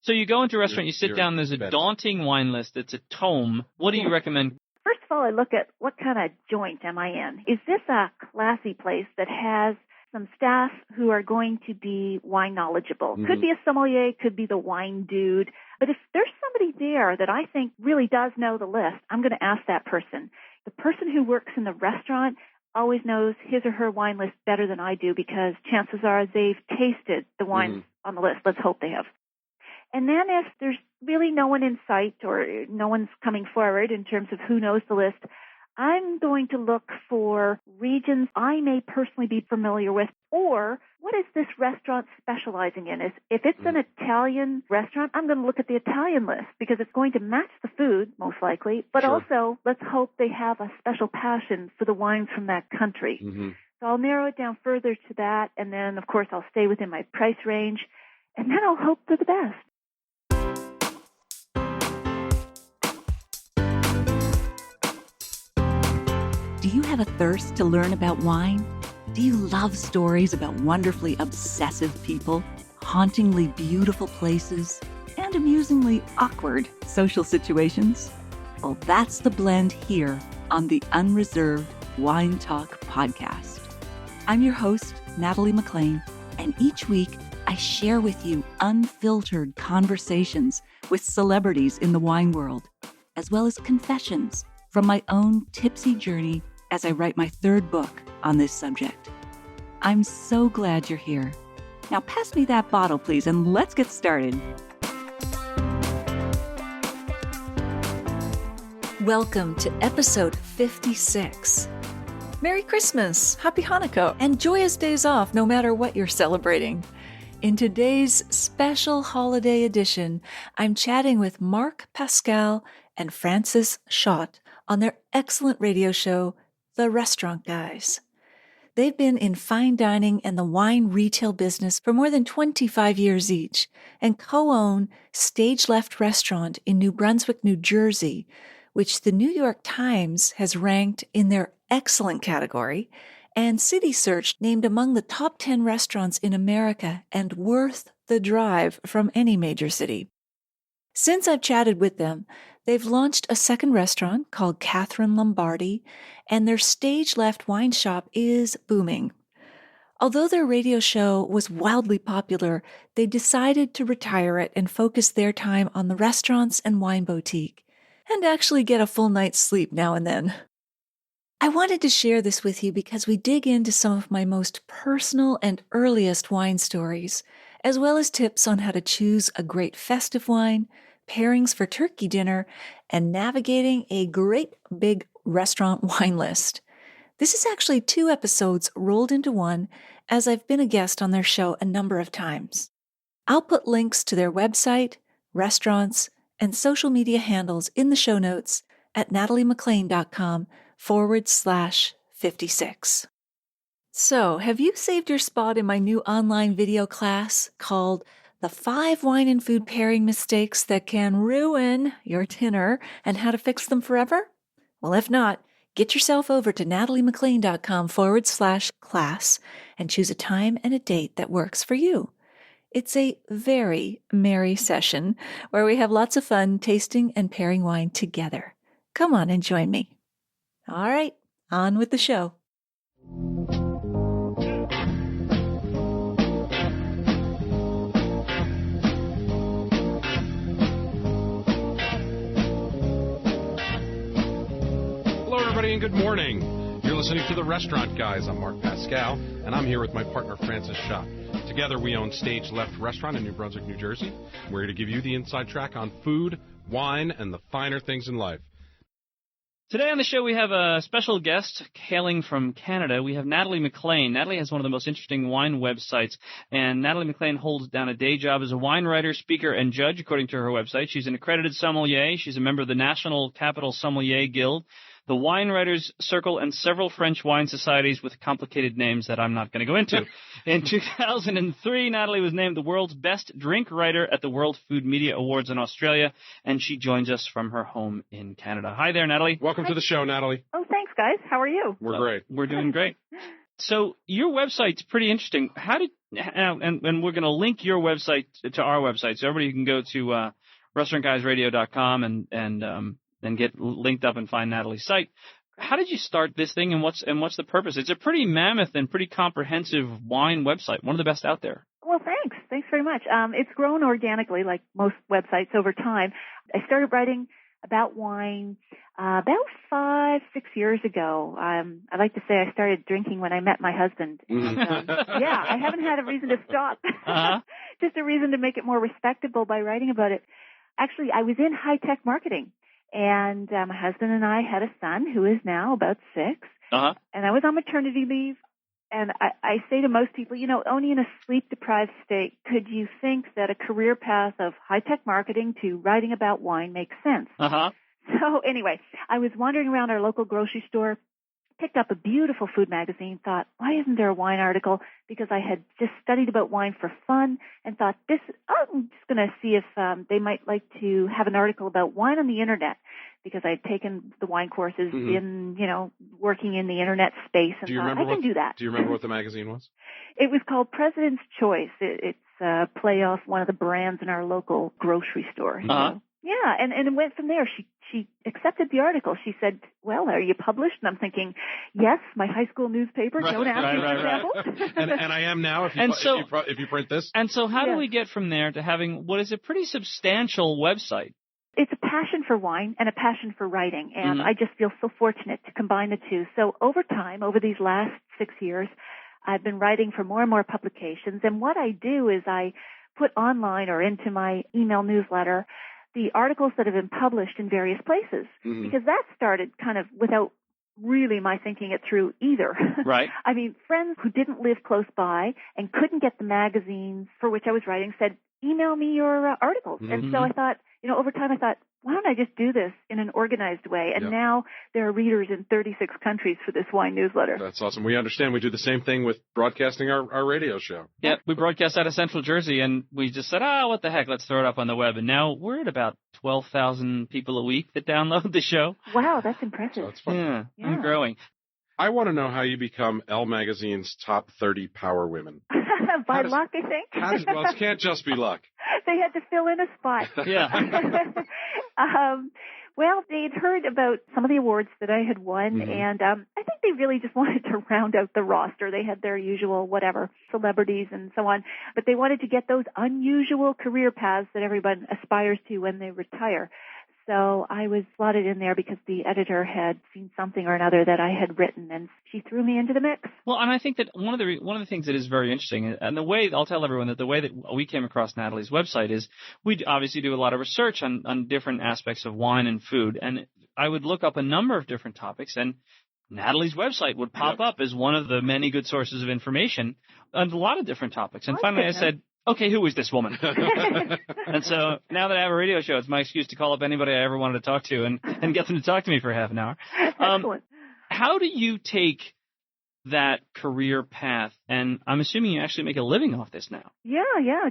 So you go into a restaurant, you sit down, there's a daunting wine list. It's a tome. What do you recommend? First of all, I look at what kind of joint am I in? Is this a classy place that has some staff who are going to be wine knowledgeable? Mm-hmm. Could be a sommelier, could be the wine dude. But if there's somebody there that I think really does know the list, I'm going to ask that person. The person who works in the restaurant always knows his or her wine list better than I do because chances are they've tasted the wines on the list. Let's hope they have. And then if there's really no one in sight or no one's coming forward in terms of who knows the list, I'm going to look for regions I may personally be familiar with, or what is this restaurant specializing in? If it's an Italian restaurant, I'm going to look at the Italian list because it's going to match the food, most likely, but also let's hope they have a special passion for the wines from that country. Mm-hmm. So I'll narrow it down further to that, and then, of course, I'll stay within my price range, and then I'll hope for the best. Do you have a thirst to learn about wine? Do you love stories about wonderfully obsessive people, hauntingly beautiful places, and amusingly awkward social situations? Well, that's the blend here on the Unreserved Wine Talk podcast. I'm your host, Natalie Mclean, and each week I share with you unfiltered conversations with celebrities in the wine world, as well as confessions from my own tipsy journey as I write my third book on this subject. I'm so glad you're here. Now pass me that bottle, please, and let's get started. Welcome to episode 56. Merry Christmas, Happy Hanukkah, and joyous days off no matter what you're celebrating. In today's special holiday edition, I'm chatting with Mark Pascal and Francis Schott on their excellent radio show, The Restaurant Guys. They've been in fine dining and the wine retail business for more than 25 years each and co-own Stage Left Restaurant in New Brunswick, New Jersey, which the New York Times has ranked in their excellent category, and Citysearch named among the top 10 restaurants in America and worth the drive from any major city. Since I've chatted with them, they've launched a second restaurant called Catherine Lombardi, and their Stage Left wine shop is booming. Although their radio show was wildly popular, they decided to retire it and focus their time on the restaurants and wine boutique, and actually get a full night's sleep now and then. I wanted to share this with you because we dig into some of my most personal and earliest wine stories, as well as tips on how to choose a great festive wine, pairings for turkey dinner, and navigating a great big restaurant wine list. This is actually 2 episodes rolled into one, as I've been a guest on their show a number of times. I'll put links to their website, restaurants, and social media handles in the show notes at nataliemclean.com/56. So, have you saved your spot in my new online video class called The 5 Wine and Food Pairing Mistakes That Can Ruin Your Dinner and How to Fix Them Forever? Well, if not, get yourself over to nataliemclean.com/class and choose a time and a date that works for you. It's a very merry session where we have lots of fun tasting and pairing wine together. Come on and join me. All right, on with the show. And good morning. You're listening to The Restaurant Guys. I'm Mark Pascal, and I'm here with my partner, Francis Schott. Together, we own Stage Left Restaurant in New Brunswick, New Jersey. We're here to give you the inside track on food, wine, and the finer things in life. Today on the show, we have a special guest hailing from Canada. We have Natalie Mclean. Natalie has one of the most interesting wine websites, and Natalie Mclean holds down a day job as a wine writer, speaker, and judge, according to her website. She's an accredited sommelier. She's a member of the National Capital Sommelier Guild, the Wine Writers Circle, and several French wine societies with complicated names that I'm not going to go into. In 2003, Natalie was named the world's best drink writer at the World Food Media Awards in Australia, and she joins us from her home in Canada. Hi there, Natalie. Welcome to the show, Natalie. Oh, thanks, guys. How are you? We're great. We're doing great. So your website's pretty interesting. And we're going to link your website to our website, so everybody can go to restaurantguysradio.com and get linked up and find Natalie's site. How did you start this thing, and what's the purpose? It's a pretty mammoth and pretty comprehensive wine website, one of the best out there. Well, thanks. Thanks very much. It's grown organically, like most websites, over time. I started writing about wine about 5-6 years ago. I like to say I started drinking when I met my husband. And, yeah, I haven't had a reason to stop. Just a reason to make it more respectable by writing about it. Actually, I was in high-tech marketing, and my husband and I had a son who is now about 6, and I was on maternity leave. And I say to most people, only in a sleep-deprived state could you think that a career path of high-tech marketing to writing about wine makes sense. So anyway, I was wandering around our local grocery store, picked up a beautiful food magazine, thought, why isn't there a wine article? Because I had just studied about wine for fun and thought, I'm just going to see if they might like to have an article about wine on the Internet, because I had taken the wine courses in, working in the Internet space, and thought, I can do that. Do you remember what the magazine was? It was called President's Choice. It's a play off one of the brands in our local grocery store. So, yeah, and it went from there. She accepted the article. She said, well, are you published? And I'm thinking, yes, my high school newspaper. Don't ask me for example. And I am now if you print this. And so how do we get from there to having what is a pretty substantial website? It's a passion for wine and a passion for writing, and I just feel so fortunate to combine the two. So over time, over these last 6 years, I've been writing for more and more publications, and what I do is I put online or into my email newsletter the articles that have been published in various places, because that started kind of without really my thinking it through either. Right. I mean, friends who didn't live close by and couldn't get the magazines for which I was writing said, email me your articles. And so I thought, over time I thought, why don't I just do this in an organized way? And now there are readers in 36 countries for this wine newsletter. That's awesome. We understand. We do the same thing with broadcasting our radio show. Yeah, we broadcast out of Central Jersey, and we just said, what the heck, let's throw it up on the web. And now we're at about 12,000 people a week that download the show. Wow, that's impressive. So that's fun. Yeah, and growing. I want to know how you become Elle Magazine's top 30 power women. By luck, I think. It can't just be luck. They had to fill in a spot. Yeah. Well, they'd heard about some of the awards that I had won, and I think they really just wanted to round out the roster. They had their usual celebrities and so on, but they wanted to get those unusual career paths that everyone aspires to when they retire. So I was slotted in there because the editor had seen something or another that I had written, and she threw me into the mix. Well, and I think that one of the things that is very interesting, and I'll tell everyone that the way that we came across Natalie's website is we obviously do a lot of research on different aspects of wine and food, and I would look up a number of different topics, and Natalie's website would pop up as one of the many good sources of information on a lot of different topics. And finally I said, okay, who is this woman? And so now that I have a radio show, it's my excuse to call up anybody I ever wanted to talk to and get them to talk to me for half an hour. Excellent. How do you take that career path? And I'm assuming you actually make a living off this now. Yeah,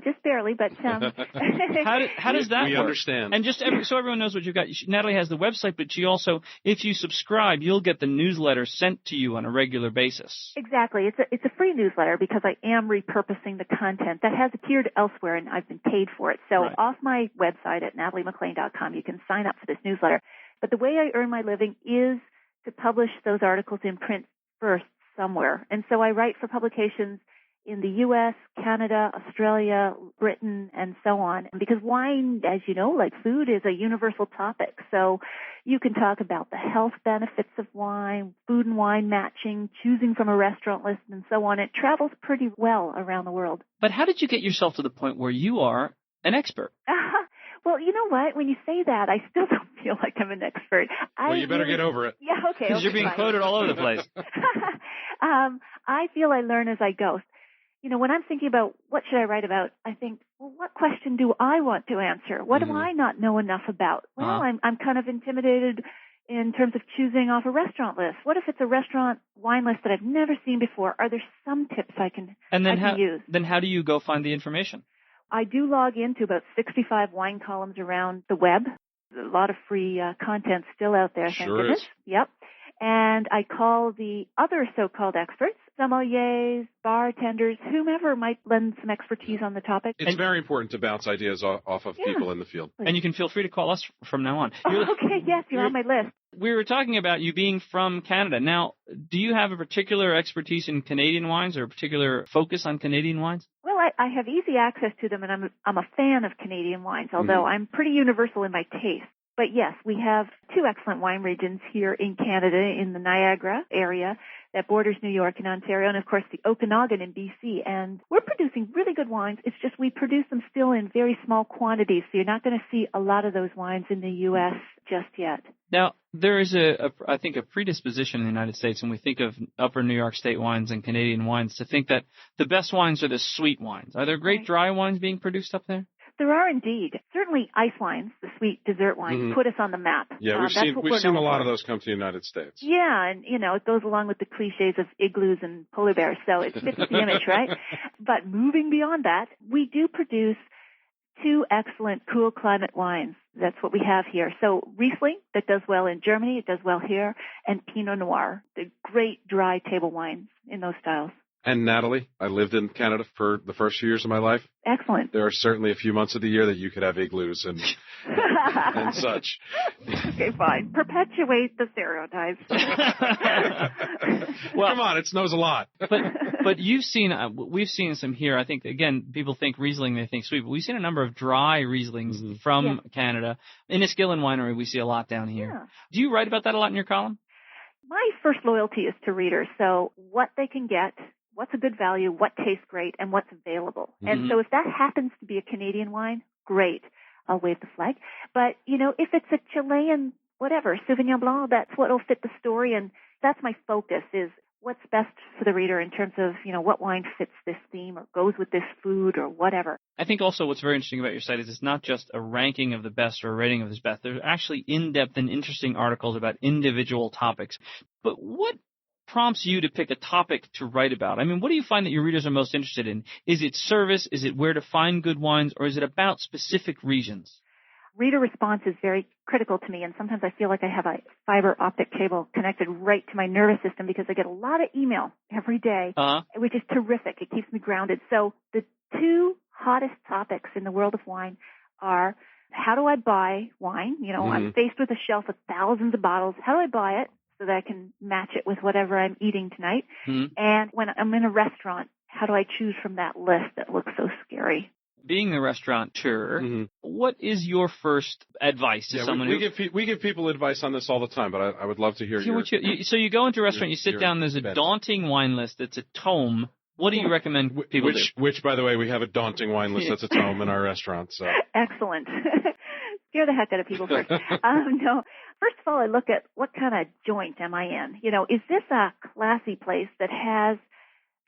just barely, but how does that work? We understand. And just so everyone knows what you've got, Natalie has the website, but she also, if you subscribe, you'll get the newsletter sent to you on a regular basis. Exactly. It's a free newsletter because I am repurposing the content that has appeared elsewhere, and I've been paid for it. So off my website at nataliemclean.com, you can sign up for this newsletter. But the way I earn my living is to publish those articles in print first somewhere. And so I write for publications in the U.S., Canada, Australia, Britain, and so on. Because wine, as you know, like food, is a universal topic. So you can talk about the health benefits of wine, food and wine matching, choosing from a restaurant list, and so on. It travels pretty well around the world. But how did you get yourself to the point where you are an expert? Well, you know what? When you say that, I still don't feel like I'm an expert. Well, you better get over it. Yeah, okay. Because you're being quoted all over the place. I feel I learn as I go. When I'm thinking about what should I write about, I think, well, what question do I want to answer? What do I not know enough about? Well, I'm kind of intimidated in terms of choosing off a restaurant list. What if it's a restaurant wine list that I've never seen before? Are there some tips I can use? Then how do you go find the information? I do log into about 65 wine columns around the web. There's a lot of free content still out there, thank goodness. Yep. And I call the other so-called experts, sommeliers, bartenders, whomever might lend some expertise on the topic. It's very important to bounce ideas off of people in the field. And you can feel free to call us from now on. Okay, yes, you're on my list. We were talking about you being from Canada. Now, do you have a particular expertise in Canadian wines or a particular focus on Canadian wines? Well, I have easy access to them, and I'm a fan of Canadian wines, although I'm pretty universal in my taste. But yes, we have two excellent wine regions here in Canada, in the Niagara area that borders New York and Ontario, and of course the Okanagan in BC. And we're producing really good wines. It's just we produce them still in very small quantities, so you're not going to see a lot of those wines in the U.S. just yet. Now, there is I think a predisposition in the United States when we think of upper New York State wines and Canadian wines to think that the best wines are the sweet wines. Are there great dry wines being produced up there? There are indeed. Certainly ice wines, the sweet dessert wines, put us on the map. Yeah, we've seen a lot of those come to the United States. Yeah, and, it goes along with the cliches of igloos and polar bears, so it fits the image, right? But moving beyond that, we do produce two excellent cool climate wines. That's what we have here. So Riesling, that does well in Germany, it does well here, and Pinot Noir, the great dry table wines in those styles. And Natalie, I lived in Canada for the first few years of my life. Excellent. There are certainly a few months of the year that you could have igloos and such. Okay, fine. Perpetuate the stereotypes. Well, come on, it snows a lot. But we've seen some here. I think, again, people think Riesling, they think sweet, but we've seen a number of dry Rieslings from Canada. In Enniskillen Winery, we see a lot down here. Yeah. Do you write about that a lot in your column? My first loyalty is to readers, so what they can get, what's a good value, what tastes great, and what's available. And so if that happens to be a Canadian wine, great. I'll wave the flag. But, if it's a Chilean, whatever, Sauvignon Blanc, that's what will fit the story. And that's my focus is what's best for the reader in terms of, what wine fits this theme or goes with this food or whatever. I think also what's very interesting about your site is it's not just a ranking of the best or a rating of the best. There's actually in-depth and interesting articles about individual topics. But what prompts you to pick a topic to write about? I mean, what do you find that your readers are most interested in? Is it service? Is it where to find good wines? Or is it about specific regions? Reader response is very critical to me, and sometimes I feel like I have a fiber optic cable connected right to my nervous system because I get a lot of email every day, which is terrific. It keeps me grounded. So the two hottest topics in the world of wine are, how do I buy wine? I'm faced with a shelf of thousands of bottles. How do I buy it so that I can match it with whatever I'm eating tonight? And when I'm in a restaurant, how do I choose from that list that looks so scary? Being a restaurateur, what is your first advice to someone we give people advice on this all the time, but I would love to hear So you go into a restaurant, you sit down, there's a daunting wine list. It's a tome. What do you recommend people do? Which, by the way, we have a daunting wine list that's a tome in our restaurant. So excellent. Scare the heck out of people first. No. First of all, I look at what kind of joint am I in? Is this a classy place that has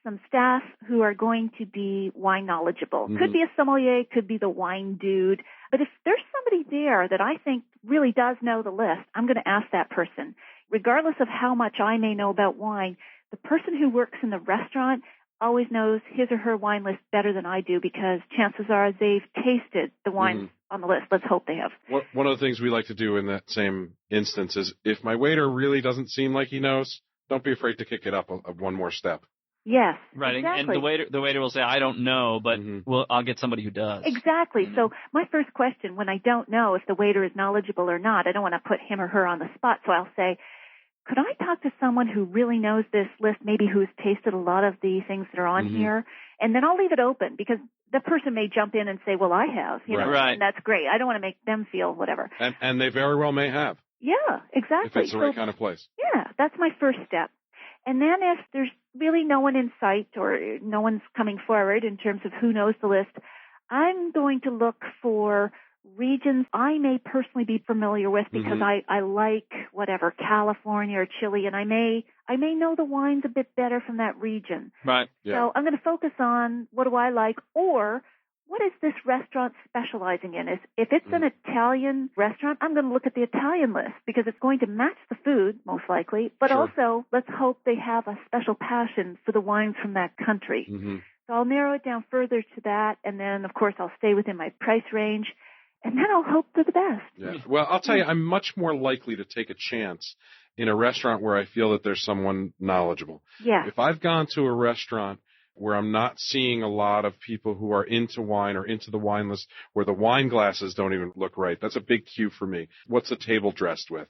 some staff who are going to be wine knowledgeable? Could be a sommelier, could be the wine dude. But if there's somebody there that I think really does know the list, I'm going to ask that person. Regardless of how much I may know about wine, the person who works in the restaurant always knows his or her wine list better than I do because chances are they've tasted the wines on the list. Let's hope they have. One of the things we like to do in that same instance is if my waiter really doesn't seem like he knows, don't be afraid to kick it up one more step. Yes, right. Exactly. And the waiter will say, I don't know, but I'll get somebody who does. Exactly. So my first question when I don't know if the waiter is knowledgeable or not, I don't want to put him or her on the spot, so I'll say, could I talk to someone who really knows this list, maybe who's tasted a lot of the things that are on here? And then I'll leave it open because the person may jump in and say, well, I have, right. And that's great. I don't want to make them feel whatever. And they very well may have. Yeah, exactly. If it's the right kind of place. Yeah, that's my first step. And then if there's really no one in sight or no one's coming forward in terms of who knows the list, I'm going to look for regions I may personally be familiar with because I like whatever, California or Chile, and I may know the wines a bit better from that region. Right. Yeah. So I'm going to focus on what do I like, or what is this restaurant specializing in? If it's an Italian restaurant, I'm going to look at the Italian list because it's going to match the food, most likely, but also let's hope they have a special passion for the wines from that country. So I'll narrow it down further to that, and then, of course, I'll stay within my price range, and then I'll hope for the best. Yeah. Well, I'll tell you, I'm much more likely to take a chance in a restaurant where I feel that there's someone knowledgeable. Yeah. If I've gone to a restaurant where I'm not seeing a lot of people who are into wine or into the wine list, where the wine glasses don't even look right, that's a big cue for me. What's the table dressed with?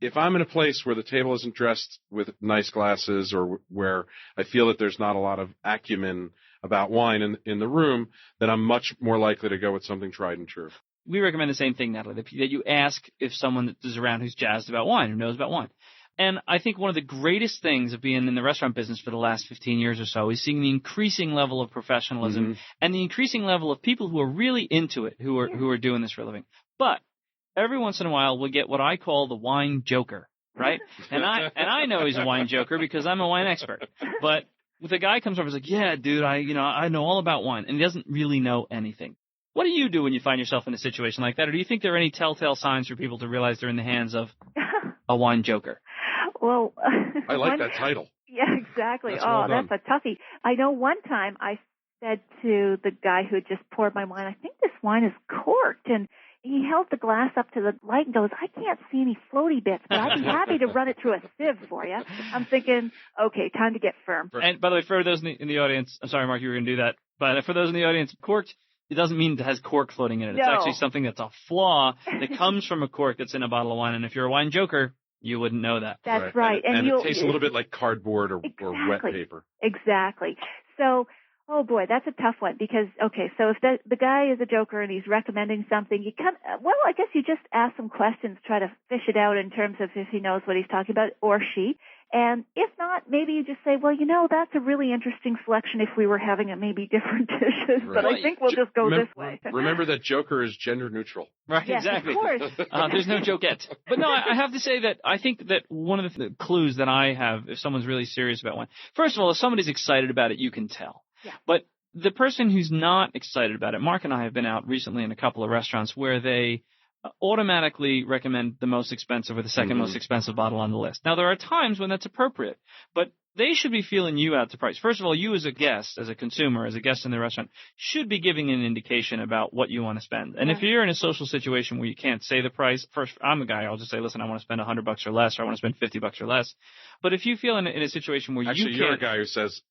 If I'm in a place where the table isn't dressed with nice glasses or where I feel that there's not a lot of acumen about wine in the room, then I'm much more likely to go with something tried and true. We recommend the same thing, Natalie, that you ask if someone is around who's jazzed about wine, who knows about wine. And I think one of the greatest things of being in the restaurant business for the last 15 years or so is seeing the increasing level of professionalism and the increasing level of people who are really into it, who are doing this for a living. But every once in a while, we'll get what I call the wine joker, right? And I know he's a wine joker because I'm a wine expert. But if a guy comes over and is like, yeah, dude, I know all about wine, and he doesn't really know anything. What do you do when you find yourself in a situation like that? Or do you think there are any telltale signs for people to realize they're in the hands of a wine joker? Well, I like that title. Yeah, exactly. That's a toughie. I know one time I said to the guy who had just poured my wine, I think this wine is corked. And he held the glass up to the light and goes, I can't see any floaty bits, but I'd be happy to run it through a sieve for you. I'm thinking, okay, time to get firm. And by the way, for those in the audience, I'm sorry, Mark, you were going to do that. But for those in the audience, corked, it doesn't mean it has cork floating in it. No. It's actually something that's a flaw that comes from a cork that's in a bottle of wine. And if you're a wine joker, you wouldn't know that. That's right. And it tastes a little bit like cardboard or wet paper. Exactly. So, oh boy, that's a tough one because, okay, so if the guy is a joker and he's recommending something, I guess you just ask some questions, try to fish it out in terms of if he knows what he's talking about or she. And if not, maybe you just say, well, that's a really interesting selection if we were having maybe different dishes, but I think we'll just go this way. Remember that joker is gender neutral. Right, yes, exactly. Of course. There's no jokette. But no, I have to say that I think that one of the clues that I have, if someone's really serious about wine, first of all, if somebody's excited about it, you can tell. Yeah. But the person who's not excited about it, Mark and I have been out recently in a couple of restaurants where they automatically recommend the most expensive or the second most expensive bottle on the list. Now, there are times when that's appropriate, but they should be feeling you out to price. First of all, you as a guest, as a consumer, as a guest in the restaurant, should be giving an indication about what you want to spend. And if you're in a social situation where you can't say the price, first, I'm a guy, I'll just say, listen, I want to spend $100 or less, or I want to spend $50 or less. But if you feel in a situation where actually, you're a guy who says,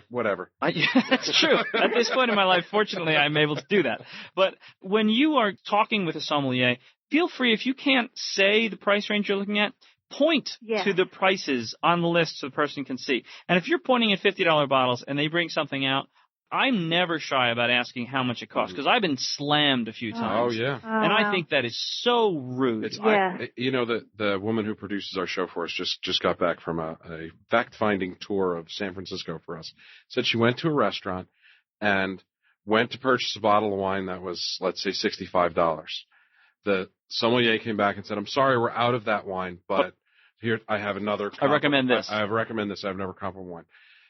whatever. That's true. At this point in my life, fortunately, I'm able to do that. But when you are talking with a sommelier, feel free, if you can't say the price range you're looking at, point to the prices on the list so the person can see. And if you're pointing at $50 bottles and they bring something out, I'm never shy about asking how much it costs because I've been slammed a few times. Oh, yeah. And I think that is so rude. The woman who produces our show for us just got back from a fact-finding tour of San Francisco for us. Said she went to a restaurant and went to purchase a bottle of wine that was, let's say, $65. The sommelier came back and said, I'm sorry, we're out of that wine, but here I have another. I recommend this. I recommend this. I've never comparable wine.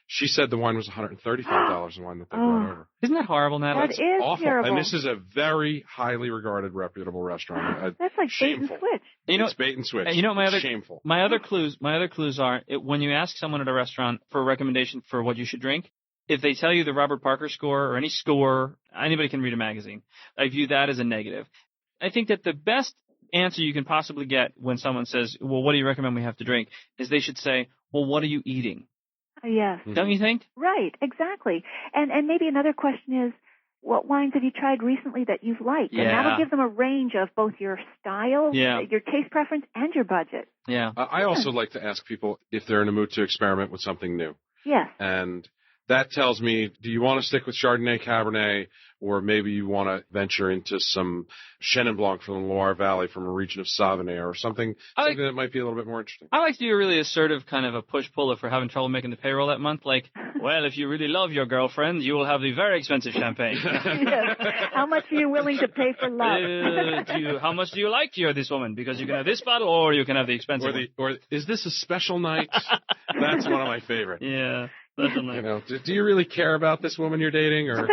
She said the wine was $135 in wine that they brought over. Isn't that horrible, Natalie? That is awful. Terrible. And this is a very highly regarded, reputable restaurant. That's like shameful. bait and switch. It's bait and switch. Shameful. My other clues are when you ask someone at a restaurant for a recommendation for what you should drink, if they tell you the Robert Parker score or any score, anybody can read a magazine. I view that as a negative. I think that the best answer you can possibly get when someone says, well, what do you recommend we have to drink, is they should say, well, what are you eating? Yes. Don't you think? Right, exactly. And maybe another question is, what wines have you tried recently that you've liked? Yeah. And that'll give them a range of both your style, your taste preference, and your budget. Yeah. I also like to ask people if they're in a mood to experiment with something new. Yes. And that tells me, do you want to stick with Chardonnay, Cabernet, or maybe you want to venture into some Chenin Blanc from the Loire Valley from a region of Savenay or something that might be a little bit more interesting. I like to do a really assertive kind of a push-pull if we're having trouble making the payroll that month. Like, well, if you really love your girlfriend, you will have the very expensive champagne. Yes. How much are you willing to pay for love? How much do you like this woman? Because you can have this bottle or you can have the expensive one. Or is this a special night? That's one of my favorites. Yeah. Definitely. Do you really care about this woman you're dating? Or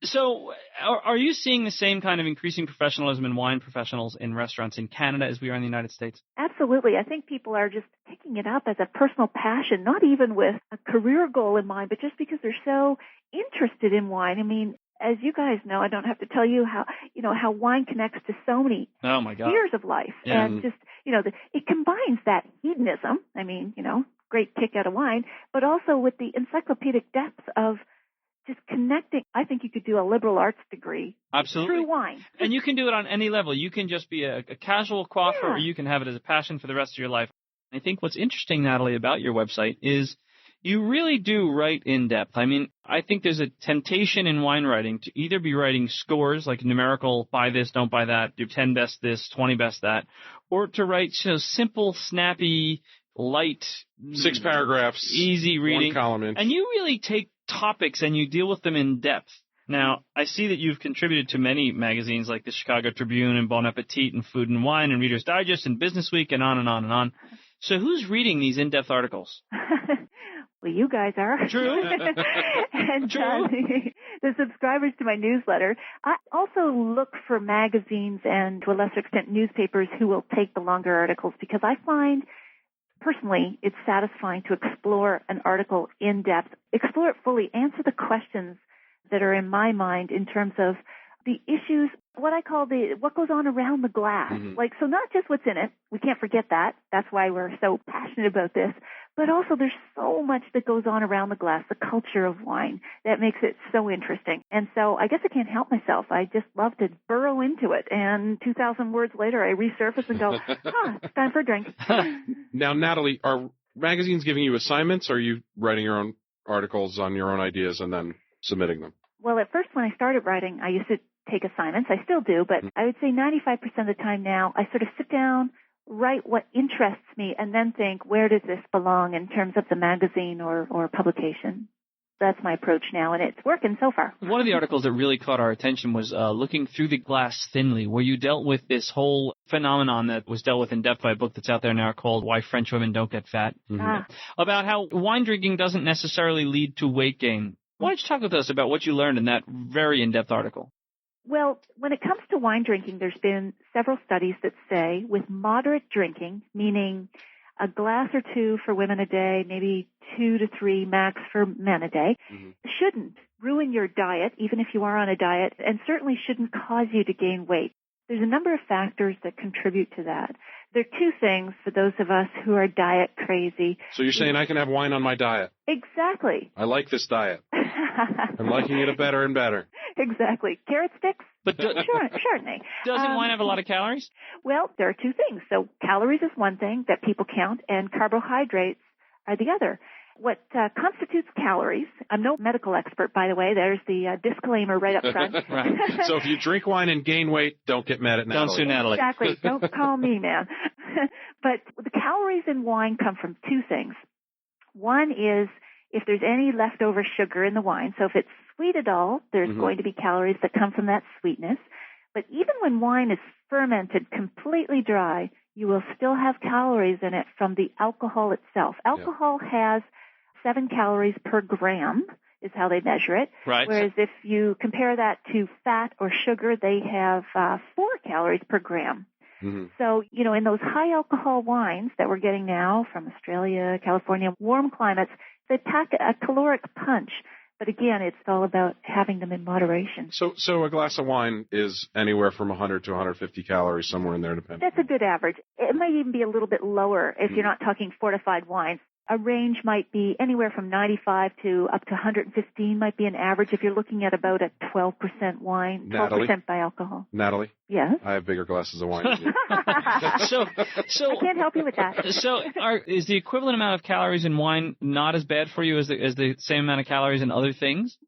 So are you seeing the same kind of increasing professionalism in wine professionals in restaurants in Canada as we are in the United States? Absolutely. I think people are just picking it up as a personal passion, not even with a career goal in mind, but just because they're so interested in wine. I mean, as you guys know, I don't have to tell you how wine connects to so many spheres of life. Yeah. And just, it combines that hedonism, great kick out of wine, but also with the encyclopedic depth of just connecting. I think you could do a liberal arts degree. Absolutely. Through wine. And you can do it on any level. You can just be a casual quaffer, or you can have it as a passion for the rest of your life. I think what's interesting, Natalie, about your website is you really do write in depth. I mean, I think there's a temptation in wine writing to either be writing scores, like numerical, buy this, don't buy that, do 10 best this, 20 best that, or to write simple, snappy, light, 6 paragraphs, easy reading, 1 column inch. And you really take topics and you deal with them in depth. Now, I see that you've contributed to many magazines like the Chicago Tribune and Bon Appetit and Food and Wine and Reader's Digest and Business Week and on and on and on. So who's reading these in-depth articles? Well, you guys are. True. And True. The subscribers to my newsletter. I also look for magazines and, to a lesser extent, newspapers who will take the longer articles, because I find, personally, it's satisfying to explore an article in depth, explore it fully, answer the questions that are in my mind in terms of the issues, what I call what goes on around the glass. Mm-hmm. So not just what's in it. We can't forget that. That's why we're so passionate about this. But also there's so much that goes on around the glass, the culture of wine, that makes it so interesting. And so I guess I can't help myself. I just love to burrow into it. And 2,000 words later, I resurface and go, it's time for a drink. Now, Natalie, are magazines giving you assignments, or are you writing your own articles on your own ideas and then submitting them? Well, at first when I started writing, I used to take assignments. I still do, but I would say 95% of the time now, I sort of sit down, write what interests me, and then think, where does this belong in terms of the magazine or publication? That's my approach now, and it's working so far. One of the articles that really caught our attention was looking through the glass thinly, where you dealt with this whole phenomenon that was dealt with in depth by a book that's out there now called Why French Women Don't Get Fat, about how wine drinking doesn't necessarily lead to weight gain. Why don't you talk with us about what you learned in that very in-depth article? Well, when it comes to wine drinking, there's been several studies that say with moderate drinking, meaning a glass or two for women a day, maybe 2 to 3 max for men a day, shouldn't ruin your diet, even if you are on a diet, and certainly shouldn't cause you to gain weight. There's a number of factors that contribute to that. There are 2 things for those of us who are diet crazy. So you're saying I can have wine on my diet? Exactly. I like this diet. I'm liking it better and better. Exactly. Carrot sticks? But Chardonnay. Doesn't wine have a lot of calories? Well, there are 2 things. So calories is one thing that people count, and carbohydrates are the other. What constitutes calories, I'm no medical expert, by the way. There's the disclaimer right up front. Right. So if you drink wine and gain weight, don't get mad at Natalie. Don't sue Natalie. Exactly. Don't call me, man. But the calories in wine come from 2 things. One is if there's any leftover sugar in the wine. So if it's sweet at all, there's going to be calories that come from that sweetness. But even when wine is fermented completely dry, you will still have calories in it from the alcohol itself. Alcohol has 7 calories per gram is how they measure it. Right. Whereas if you compare that to fat or sugar, they have 4 calories per gram. So, in those high alcohol wines that we're getting now from Australia, California, warm climates, they pack a caloric punch. But again, it's all about having them in moderation. So a glass of wine is anywhere from 100 to 150 calories, somewhere in there, depending. That's a good average. It might even be a little bit lower if you're not talking fortified wines. A range might be anywhere from 95 to up to 115 might be an average if you're looking at about a 12% wine, 12% by alcohol. Natalie? Yes? I have bigger glasses of wine than you. So I can't help you with that. So is the equivalent amount of calories in wine not as bad for you as the same amount of calories in other things?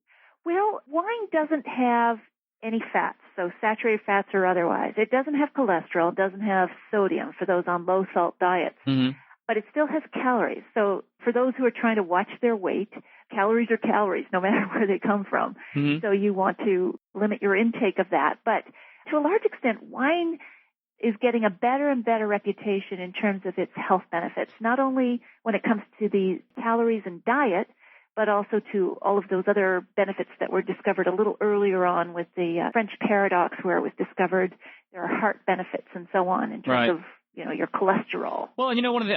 Well, wine doesn't have any fats, so saturated fats or otherwise. It doesn't have cholesterol. It doesn't have sodium for those on low-salt diets. But it still has calories. So for those who are trying to watch their weight, calories are calories, no matter where they come from. So you want to limit your intake of that. But to a large extent, wine is getting a better and better reputation in terms of its health benefits, not only when it comes to the calories and diet, but also to all of those other benefits that were discovered a little earlier on with the French paradox, where it was discovered there are heart benefits and so on in terms of your cholesterol. Well, I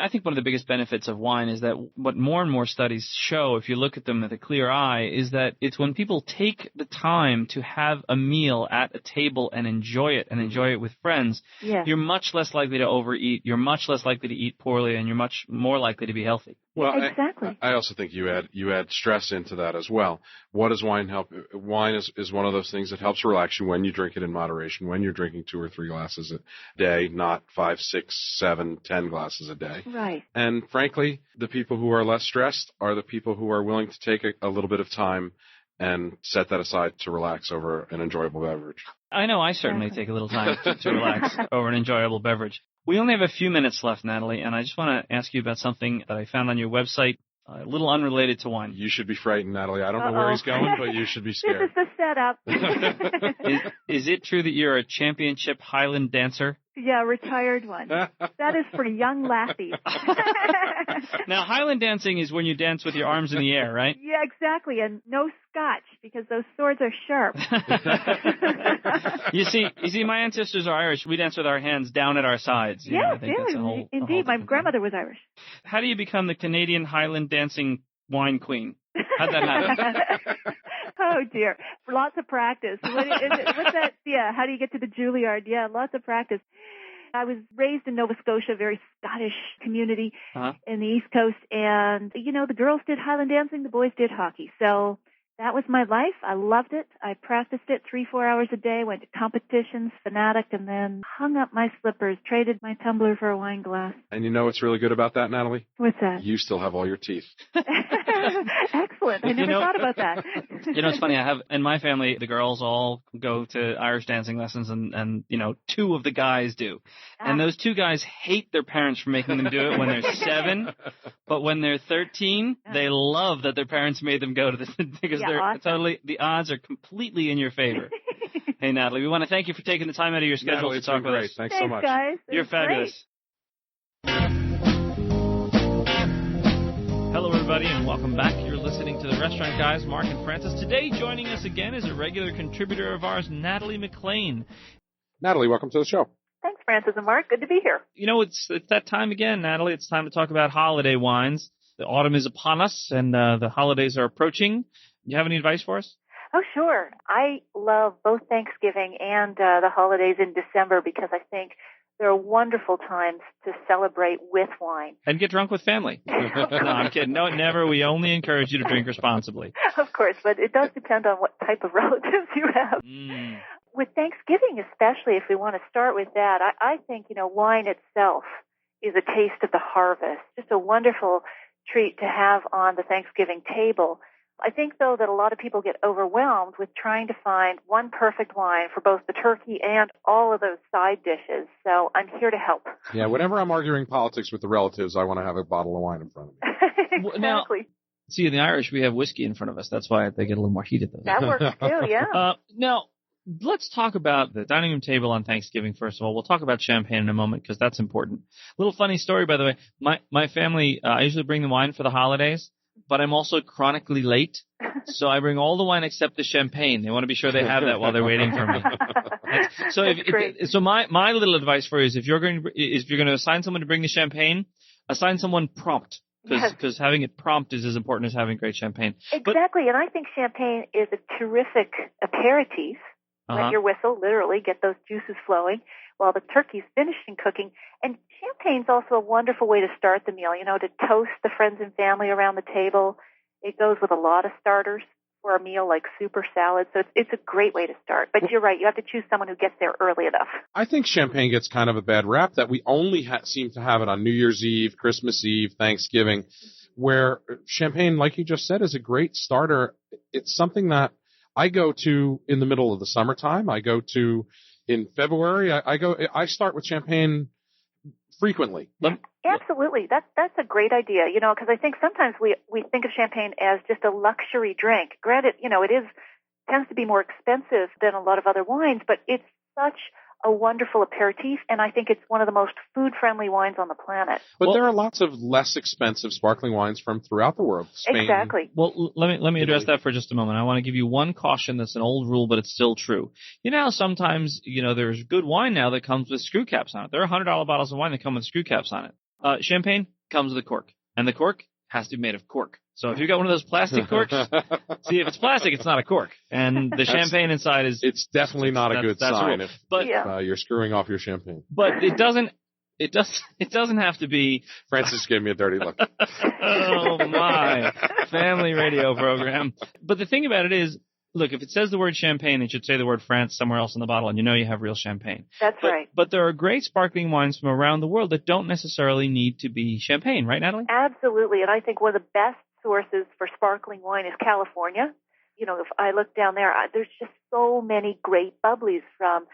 think one of the biggest benefits of wine is that what more and more studies show, if you look at them with a clear eye, is that it's when people take the time to have a meal at a table and enjoy it with friends, Yes. you're much less likely to overeat, you're much less likely to eat poorly, and you're much more likely to be healthy. Well, exactly. I also think you add stress into that as well. What does wine help? Wine is one of those things that helps relax you when you drink it in moderation, when you're drinking 2 or 3 glasses a day, not 5, 6, 7, 10 glasses a day. Right. And frankly, the people who are less stressed are the people who are willing to take a little bit of time and set that aside to relax over an enjoyable beverage. I know I certainly take a little time to relax over an enjoyable beverage. We only have a few minutes left, Natalie, and I just want to ask you about something that I found on your website, a little unrelated to wine. You should be frightened, Natalie. I don't know where he's going, but you should be scared. This is the setup. Is it true that you're a championship Highland dancer? Yeah, retired one. That is for young lasses. Now, Highland dancing is when you dance with your arms in the air, right? Yeah, exactly. And no scotch, because those swords are sharp. You see, my ancestors are Irish. We dance with our hands down at our sides. Yes, indeed. My grandmother was Irish. How do you become the Canadian Highland dancing wine queen? How'd that happen? Oh, dear. Lots of practice. What's that? Yeah, how do you get to the Juilliard? Yeah, lots of practice. I was raised in Nova Scotia, a very Scottish community in the East Coast. And, the girls did Highland dancing, the boys did hockey. So that was my life. I loved it. I practiced it 3-4 hours a day, went to competitions, fanatic, and then hung up my slippers, traded my tumbler for a wine glass. And you know what's really good about that, Natalie? What's that? You still have all your teeth. Excellent. I never thought about that. It's funny. I have, in my family, the girls all go to Irish dancing lessons and 2 of the guys do. And those 2 guys hate their parents for making them do it when they're 7. But when they're 13, they love that their parents made them go to this because they're awesome. The odds are completely in your favor. Hey, Natalie, we want to thank you for taking the time out of your schedule to talk with us. Thanks so much. Guys. You're fabulous. Great. Hello, everybody, and welcome back. You're listening to the Restaurant Guys, Mark and Francis. Today, joining us again is a regular contributor of ours, Natalie Mclean. Natalie, welcome to the show. Thanks, Francis and Mark. Good to be here. It's that time again, Natalie. It's time to talk about holiday wines. The autumn is upon us, and the holidays are approaching. Do you have any advice for us? Oh, sure. I love both Thanksgiving and the holidays in December because I think they're wonderful times to celebrate with wine. And get drunk with family. No, I'm kidding. No, never. We only encourage you to drink responsibly. Of course, but it does depend on what type of relatives you have. With Thanksgiving especially, if we want to start with that, I think, wine itself is a taste of the harvest. Just a wonderful treat to have on the Thanksgiving table. I think, though, that a lot of people get overwhelmed with trying to find one perfect wine for both the turkey and all of those side dishes. So I'm here to help. Yeah, whenever I'm arguing politics with the relatives, I want to have a bottle of wine in front of me. Exactly. Now, see, in the Irish, we have whiskey in front of us. That's why they get a little more heated, though. That works, too, yeah. Now, let's talk about the dining room table on Thanksgiving, first of all. We'll talk about champagne in a moment because that's important. Little funny story, by the way. My family, I usually bring the wine for the holidays, but I'm also chronically late. So I bring all the wine except the champagne. They want to be sure they have that while they're waiting for me. So my little advice for you is if you're going to assign someone to bring the champagne, assign someone prompt. Because having it prompt is as important as having great champagne. Exactly, and I think champagne is a terrific aperitif. Wet your whistle, literally, get those juices flowing while the turkey's finishing cooking. And champagne's also a wonderful way to start the meal, to toast the friends and family around the table. It goes with a lot of starters for a meal like soup or salad. So it's a great way to start. But you're right, you have to choose someone who gets there early enough. I think champagne gets kind of a bad rap that we only seem to have it on New Year's Eve, Christmas Eve, Thanksgiving, where champagne, like you just said, is a great starter. It's something that I go to in the middle of the summertime. I go to in February. I start with champagne frequently. Absolutely. That's a great idea, because I think sometimes we think of champagne as just a luxury drink. Granted, it tends to be more expensive than a lot of other wines, but it's such a wonderful aperitif, and I think it's one of the most food-friendly wines on the planet. But there are lots of less expensive sparkling wines from throughout the world. Spain. Exactly. Well, let me address that for just a moment. I want to give you one caution that's an old rule, but it's still true. You know how sometimes, there's good wine now that comes with screw caps on it. There are $100 bottles of wine that come with screw caps on it. Champagne comes with a cork, and the cork has to be made of cork. So if you've got one of those plastic corks, see, if it's plastic, it's not a cork. And the champagne inside is... It's definitely not a good sign if you're screwing off your champagne. But it doesn't have to be... Francis gave me a dirty look. Oh, my. Family radio program. But the thing about it is, look, if it says the word champagne, it should say the word France somewhere else in the bottle, and you know you have real champagne. That's right. But there are great sparkling wines from around the world that don't necessarily need to be champagne, right, Natalie? Absolutely, and I think one of the best sources for sparkling wine is California. If I look down there, there's just so many great bubblies from,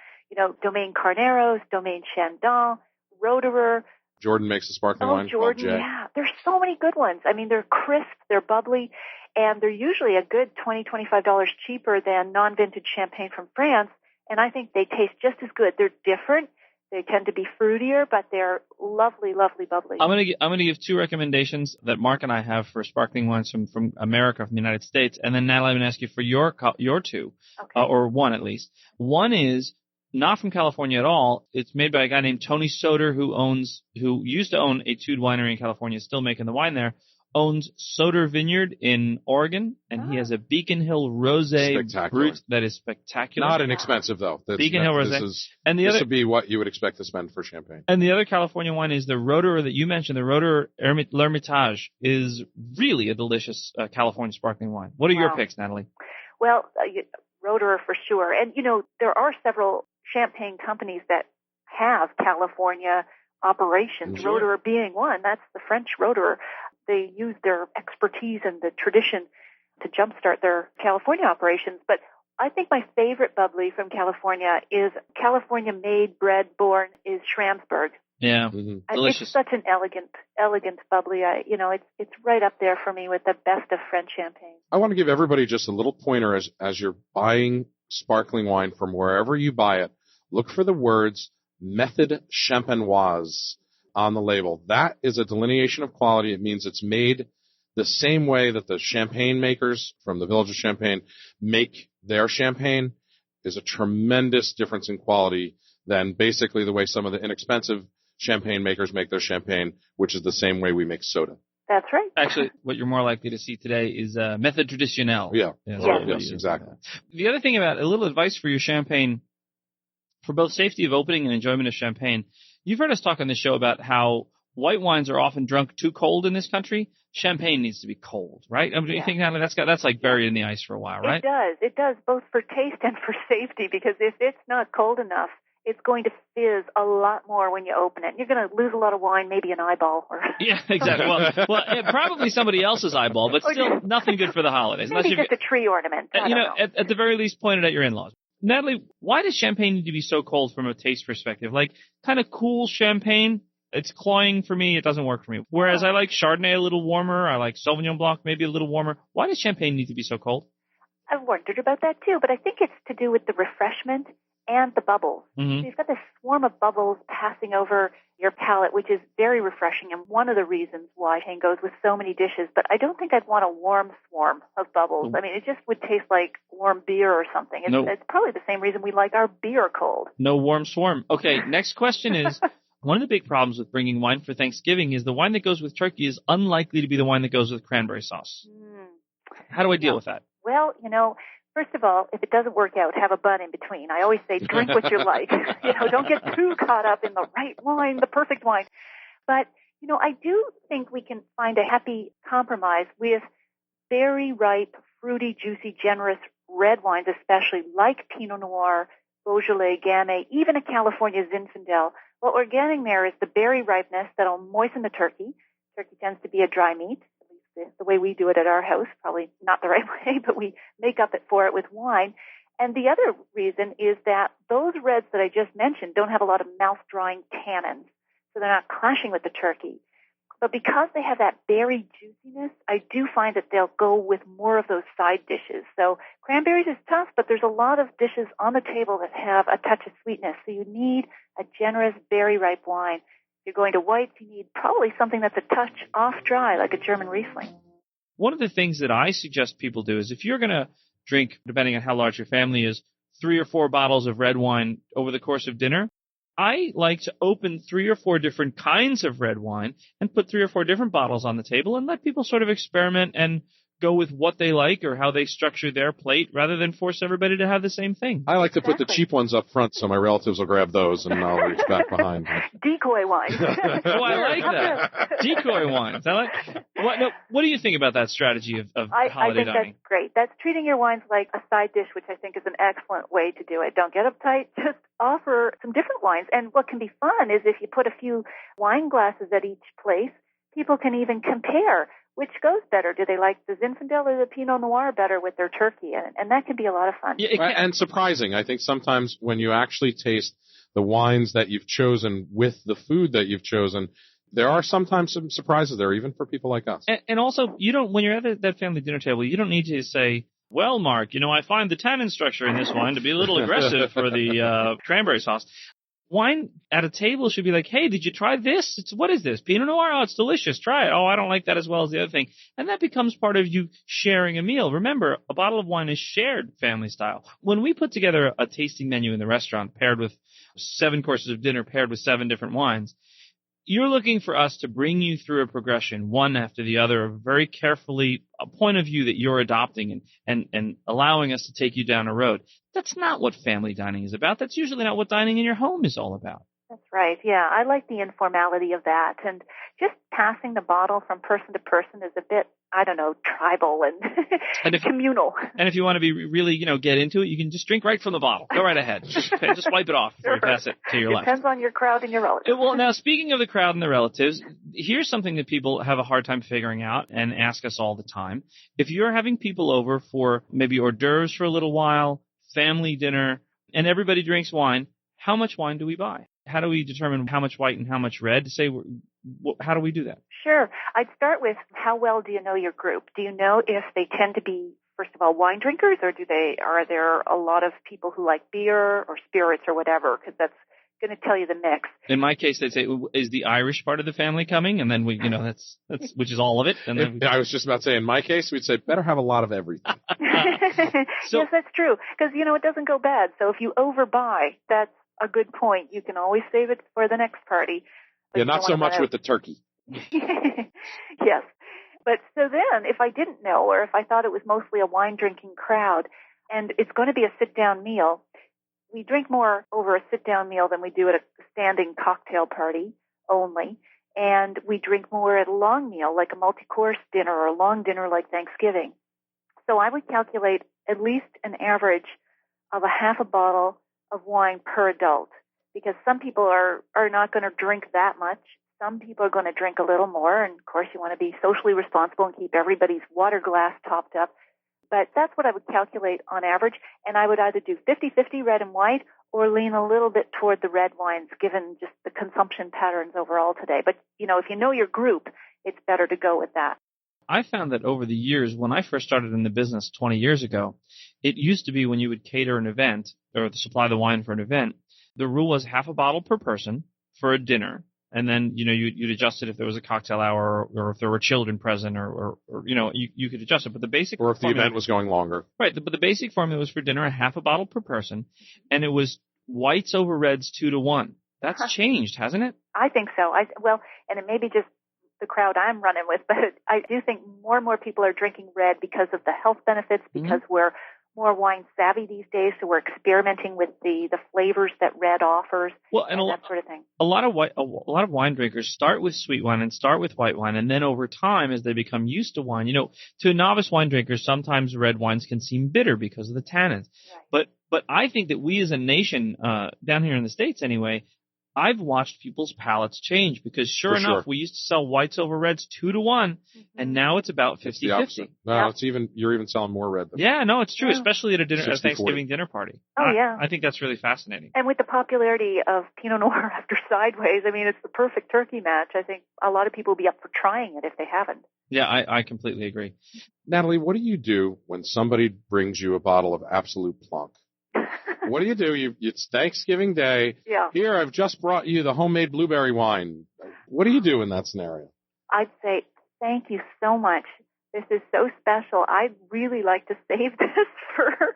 Domaine Carneros, Domaine Chandon, Roederer. Jordan makes a sparkling wine called Jay. Yeah. There's so many good ones. I mean, they're crisp, they're bubbly, and they're usually a good $20, $25 cheaper than non-vintage champagne from France, and I think they taste just as good. They're different. They tend to be fruitier, but they're lovely, lovely, bubbly. I'm going to give two recommendations that Mark and I have for sparkling wines from America, from the United States, and then Natalie, I'm going to ask you for your two, or one at least. One is not from California at all. It's made by a guy named Tony Soder, who used to own a Tude winery in California, still making the wine there. Owns Soder Vineyard in Oregon, and he has a Beacon Hill Rosé Brut that is spectacular. Not inexpensive, though. Beacon Hill Rosé. This would be what you would expect to spend for champagne. And the other California wine is the Roederer that you mentioned. The Roederer L'Hermitage is really a delicious California sparkling wine. What are your picks, Natalie? Well, Roederer for sure. And, there are several champagne companies that have California operations, Sure. Roederer being one. That's the French Roederer. They use their expertise and the tradition to jumpstart their California operations. But I think my favorite bubbly from California is California-made, bred-born is Schramsberg. Yeah, delicious. It's such an elegant bubbly. It's right up there for me with the best of French champagne. I want to give everybody just a little pointer as you're buying sparkling wine from wherever you buy it. Look for the words Method Champenoise on the label. That is a delineation of quality. It means it's made the same way that the champagne makers from the village of Champagne make their champagne. Is a tremendous difference in quality than basically the way some of the inexpensive champagne makers make their champagne, which is the same way we make soda. That's right. Actually, what you're more likely to see today is Method Traditionnel. Yeah. Yes, exactly. The other thing about a little advice for your champagne, for both safety of opening and enjoyment of champagne, you've heard us talk on this show about how white wines are often drunk too cold in this country. Champagne needs to be cold, right? I mean, do you think that's like buried in the ice for a while, right? It does, both for taste and for safety, because if it's not cold enough, it's going to fizz a lot more when you open it. You're going to lose a lot of wine, maybe an eyeball. Yeah, exactly. Well, probably somebody else's eyeball, but still nothing good for the holidays. Maybe just a tree ornament. At the very least, point it at your in-laws. Natalie, why does champagne need to be so cold from a taste perspective? Like, kind of cool champagne, it's cloying for me. It doesn't work for me. Whereas I like Chardonnay a little warmer. I like Sauvignon Blanc maybe a little warmer. Why does champagne need to be so cold? I've wondered about that too, but I think it's to do with the refreshment and the bubbles. Mm-hmm. So you've got this swarm of bubbles passing over your palate, which is very refreshing, and one of the reasons why champagne goes with so many dishes. But I don't think I'd want a warm swarm of bubbles. I mean, it just would taste like warm beer or something. It's probably the same reason we like our beer cold. No warm swarm. Okay, next question is, one of the big problems with bringing wine for Thanksgiving is the wine that goes with turkey is unlikely to be the wine that goes with cranberry sauce. How do I deal with that? Well, first of all, if it doesn't work out, have a bun in between. I always say drink what you like. Don't get too caught up in the right wine, the perfect wine. But, I do think we can find a happy compromise with very ripe, fruity, juicy, generous red wines, especially like Pinot Noir, Beaujolais, Gamay, even a California Zinfandel. What we're getting there is the berry ripeness that'll moisten the turkey. Turkey tends to be a dry meat. The way we do it at our house, probably not the right way, but we make up for it with wine. And the other reason is that those reds that I just mentioned don't have a lot of mouth-drawing tannins, so they're not clashing with the turkey. But because they have that berry juiciness, I do find that they'll go with more of those side dishes. So cranberries is tough, but there's a lot of dishes on the table that have a touch of sweetness. So you need a generous berry ripe wine. If you're going to whites, you need probably something that's a touch off dry, like a German Riesling. One of the things that I suggest people do is if you're going to drink, depending on how large your family is, 3 or 4 bottles of red wine over the course of dinner, I like to open 3 or 4 different kinds of red wine and put 3 or 4 different bottles on the table and let people sort of experiment and go with what they like or how they structure their plate rather than force everybody to have the same thing. I like to put the cheap ones up front so my relatives will grab those and I'll reach back behind. Decoy wine. Oh, I like that. Decoy wines. What do you think about that strategy of holiday I think dining? That's great. That's treating your wines like a side dish, which I think is an excellent way to do it. Don't get uptight. Just offer some different wines. And what can be fun is if you put a few wine glasses at each place, people can even compare which goes better. Do they like the Zinfandel or the Pinot Noir better with their turkey? And that can be a lot of fun. Yeah, and surprising. I think sometimes when you actually taste the wines that you've chosen with the food that you've chosen, there are sometimes some surprises there, even for people like us. And also, you don't, when you're at that family dinner table, you don't need to say, well, Mark, I find the tannin structure in this wine to be a little aggressive for the cranberry sauce. Wine at a table should be like, hey, did you try this? What is this? Pinot Noir? Oh, it's delicious. Try it. Oh, I don't like that as well as the other thing. And that becomes part of you sharing a meal. Remember, a bottle of wine is shared family style. When we put together a tasting menu in the restaurant paired with 7 courses of dinner paired with 7 different wines, you're looking for us to bring you through a progression, one after the other, very carefully, a point of view that you're adopting and allowing us to take you down a road. That's not what family dining is about. That's usually not what dining in your home is all about. That's right. Yeah, I like the informality of that. And just passing the bottle from person to person is a bit, tribal and communal. And if you want to be really, get into it, you can just drink right from the bottle. Go right ahead. Just wipe it off before you pass it to your left. Depends on your crowd and your relatives. Well, now, speaking of the crowd and the relatives, here's something that people have a hard time figuring out and ask us all the time. If you're having people over for maybe hors d'oeuvres for a little while, family dinner, and everybody drinks wine, how much wine do we buy? How do we determine how much white and how much red? How do we do that? Sure. I'd start with how well do you know your group? Do you know if they tend to be, first of all, wine drinkers, or are there a lot of people who like beer or spirits or whatever? Because that's going to tell you the mix. In my case, they'd say, is the Irish part of the family coming? And then we, that's which is all of it. And then I was just about to say, in my case, we'd say better have a lot of everything. Yes, that's true. Because, it doesn't go bad. So if you overbuy, that's a good point. You can always save it for the next party. Yeah, not so much with the turkey. Yes. But so then, if I didn't know, or if I thought it was mostly a wine-drinking crowd, and it's going to be a sit-down meal, we drink more over a sit-down meal than we do at a standing cocktail party only. And we drink more at a long meal, like a multi-course dinner or a long dinner like Thanksgiving. So I would calculate at least an average of a half a bottle of wine per adult, because some people are not going to drink that much. Some people are going to drink a little more, and of course you want to be socially responsible and keep everybody's water glass topped up. But that's what I would calculate on average, and I would either do 50-50 red and white or lean a little bit toward the red wines, given just the consumption patterns overall today. But, if you know your group, it's better to go with that. I found that over the years, when I first started in the business 20 years ago, it used to be when you would cater an event or supply the wine for an event, the rule was half a bottle per person for a dinner. And then, you'd adjust it if there was a cocktail hour or if there were children present or you could adjust it. But the basic or if the event was going longer. Right. But the basic formula was for dinner, a half a bottle per person. And it was whites over reds 2-1. That's changed, hasn't it? I think so. And it may be just the crowd I'm running with, but I do think more and more people are drinking red because of the health benefits, because we're more wine savvy these days, so we're experimenting with the flavors that red offers, and that sort of thing. A lot of wine drinkers start with sweet wine and start with white wine, and then over time, as they become used to wine, to a novice wine drinker, sometimes red wines can seem bitter because of the tannins. Right. But I think that we as a nation, down here in the States anyway, I've watched people's palates change because sure enough, we used to sell whites over reds 2-to-1, and now it's about 50-50. No, you're even selling more red than no, it's true, especially at a Thanksgiving dinner party. Oh, yeah. I think that's really fascinating. And with the popularity of Pinot Noir after Sideways, I mean, it's the perfect turkey match. I think a lot of people will be up for trying it if they haven't. Yeah, I completely agree. Natalie, what do you do when somebody brings you a bottle of Absolute Plunk? What do you do? It's Thanksgiving Day. Yeah. Here, I've just brought you the homemade blueberry wine. What do you do in that scenario? I'd say, thank you so much. This is so special. I'd really like to save this for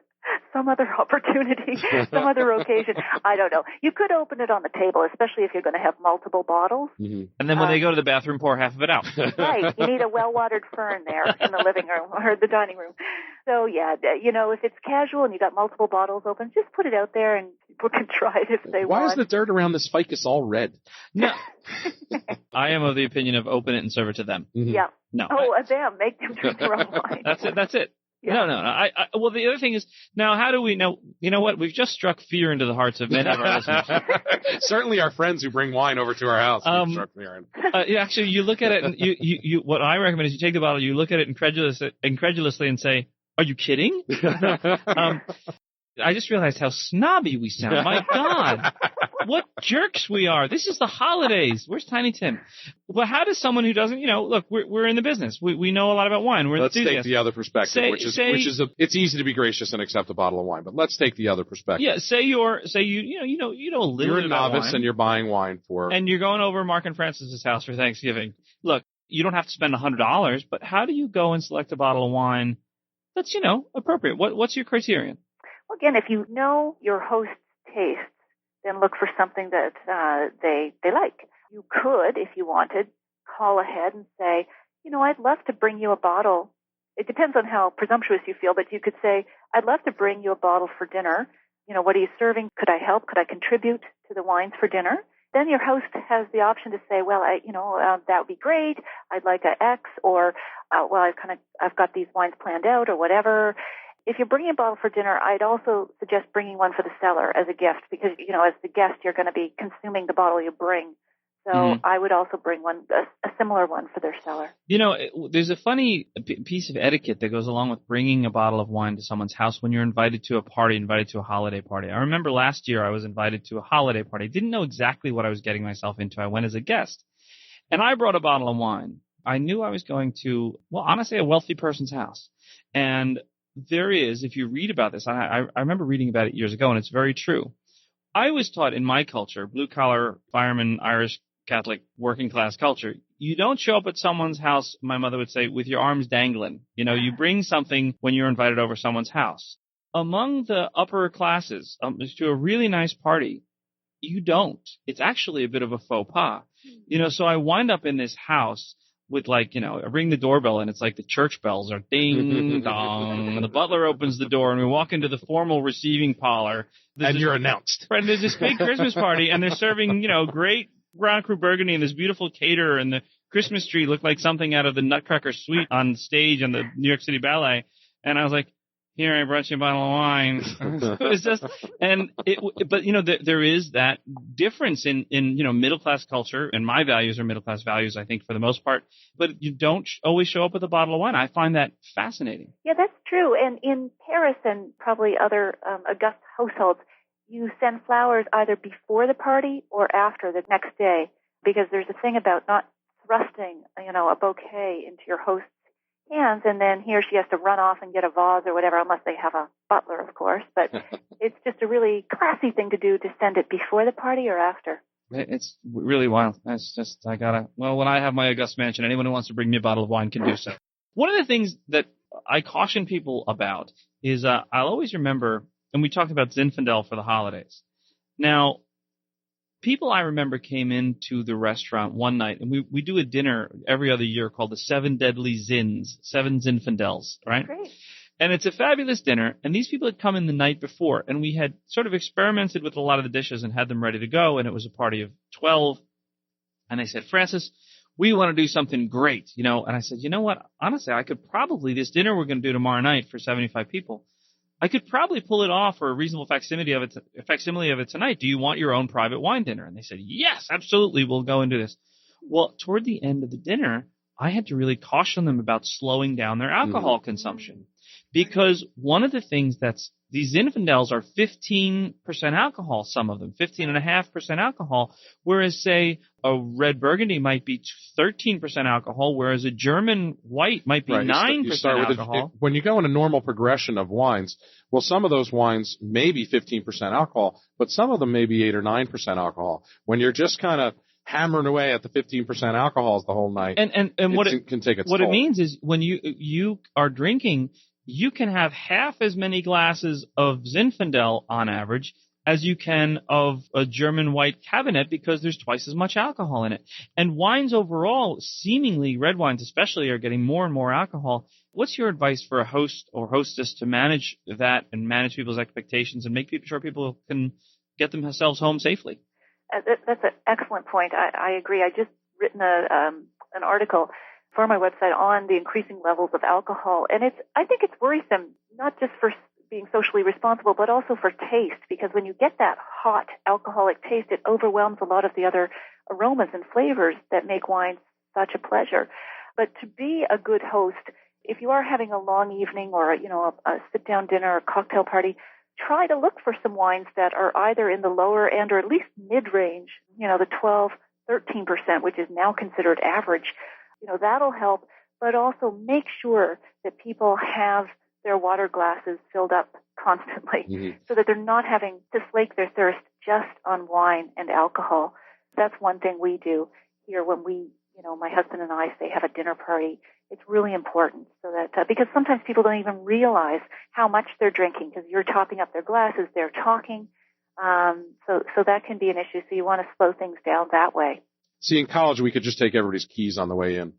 some other opportunity, some other occasion. I don't know. You could open it on the table, especially if you're going to have multiple bottles. Mm-hmm. And then when they go to the bathroom, pour half of it out. Right. You need a well-watered fern there in the living room or the dining room. So, yeah, if it's casual and you got multiple bottles open, just put it out there and people can try it if they want. Why is the dirt around this ficus all red? No. I am of the opinion of open it and serve it to them. Mm-hmm. Yeah. No. Oh, them. Make them drink their own wine. That's it. Yeah. No. Well, the other thing is, now, how do we know? You know what? We've just struck fear into the hearts of many of our listeners. Certainly our friends who bring wine over to our house struck fear. Actually, you look at it, and you what I recommend is you take the bottle, you look at it incredulously and say, are you kidding? I just realized how snobby we sound. My God. What jerks we are. This is the holidays. Where's Tiny Tim? Well, how does someone who doesn't, look, we're in the business. We know a lot about wine. Let's take the other perspective, it's easy to be gracious and accept a bottle of wine, but let's take the other perspective. Yeah, say you know a little bit You're a novice wine, and you're buying wine and you're going over Mark and Francis's house for Thanksgiving. Look, you don't have to spend $100, but how do you go and select a bottle of wine that's, appropriate? What's your criterion? Well, again, if you know your host's tastes, then look for something that they like. You could, if you wanted, call ahead and say, I'd love to bring you a bottle. It depends on how presumptuous you feel, but you could say, I'd love to bring you a bottle for dinner. What are you serving? Could I help? Could I contribute to the wines for dinner? Then your host has the option to say, well, that would be great. I'd like a X, or, I've got these wines planned out, or whatever. If you're bringing a bottle for dinner, I'd also suggest bringing one for the cellar as a gift because, as the guest, you're going to be consuming the bottle you bring. So I would also bring one, a similar one for their cellar. There's a funny piece of etiquette that goes along with bringing a bottle of wine to someone's house when you're invited to a party, invited to a holiday party. I remember last year I was invited to a holiday party. I didn't know exactly what I was getting myself into. I went as a guest, and I brought a bottle of wine. I knew I was going to, honestly, a wealthy person's house. And there is, if you read about this, I remember reading about it years ago, and it's very true. I was taught in my culture, blue-collar, fireman, Irish, Catholic, working-class culture, you don't show up at someone's house, my mother would say, with your arms dangling. You bring something when you're invited over someone's house. Among the upper classes, to a really nice party, you don't. It's actually a bit of a faux pas. So I wind up in this house with I ring the doorbell and it's like the church bells are ding dong, and the butler opens the door and we walk into the formal receiving parlor. You're announced. And there's this big Christmas party and they're serving, great Grand Cru Burgundy and this beautiful caterer, and the Christmas tree looked like something out of the Nutcracker Suite on stage on the New York City Ballet. And I was like, here, I brought you a bottle of wine. It's just, there is that difference in middle class culture, and my values are middle class values, I think, for the most part. But you don't always show up with a bottle of wine. I find that fascinating. Yeah, that's true. And in Paris and probably other august households, you send flowers either before the party or after the next day, because there's a thing about not thrusting, a bouquet into your host's hands, and then he or she has to run off and get a vase or whatever, unless they have a butler, of course. But it's just a really classy thing to do to send it before the party or after. It's really wild. It's just, when I have my august mansion, anyone who wants to bring me a bottle of wine can do so. One of the things that I caution people about is I'll always remember, and we talked about Zinfandel for the holidays. Now, people I remember came into the restaurant one night, and we do a dinner every other year called the 7 Deadly Zins, 7 Zinfandels, right? Great. And it's a fabulous dinner, and these people had come in the night before, and we had sort of experimented with a lot of the dishes and had them ready to go, and it was a party of 12. And they said, Francis, we want to do something great, And I said, you know what? Honestly, I could probably, this dinner we're going to do tomorrow night for 75 people, I could probably pull it off for a reasonable facsimile of it tonight. Do you want your own private wine dinner? And they said, yes, absolutely. We'll go and do this. Well, toward the end of the dinner, I had to really caution them about slowing down their alcohol consumption, because one of the things these Zinfandels are 15% alcohol, some of them, 15.5% alcohol, whereas, say, a red Burgundy might be 13% alcohol, whereas a German white might be 9% alcohol. When you go in a normal progression of wines, well, some of those wines may be 15% alcohol, but some of them may be 8 or 9% alcohol. When you're just kind of hammering away at the 15% alcohols the whole night, and what it can take its toll. What it means is when you are drinking, you can have half as many glasses of Zinfandel on average as you can of a German white Cabernet, because there's twice as much alcohol in it. And wines overall, seemingly red wines especially, are getting more and more alcohol. What's your advice for a host or hostess to manage that and manage people's expectations and make sure people can get themselves home safely? That's an excellent point. I agree. I just written an article for my website on the increasing levels of alcohol, and I think it's worrisome, not just for being socially responsible, but also for taste, because when you get that hot alcoholic taste, it overwhelms a lot of the other aromas and flavors that make wine such a pleasure. But to be a good host, if you are having a long evening or a sit-down dinner or cocktail party, try to look for some wines that are either in the lower end or at least mid-range, the 12, 13%, which is now considered average. That'll help, but also make sure that people have their water glasses filled up constantly so that they're not having to slake their thirst just on wine and alcohol. That's one thing we do here when my husband and I say have a dinner party. It's really important so that because sometimes people don't even realize how much they're drinking because you're topping up their glasses, they're talking. So that can be an issue. So you want to slow things down that way. See, in college, we could just take everybody's keys on the way in.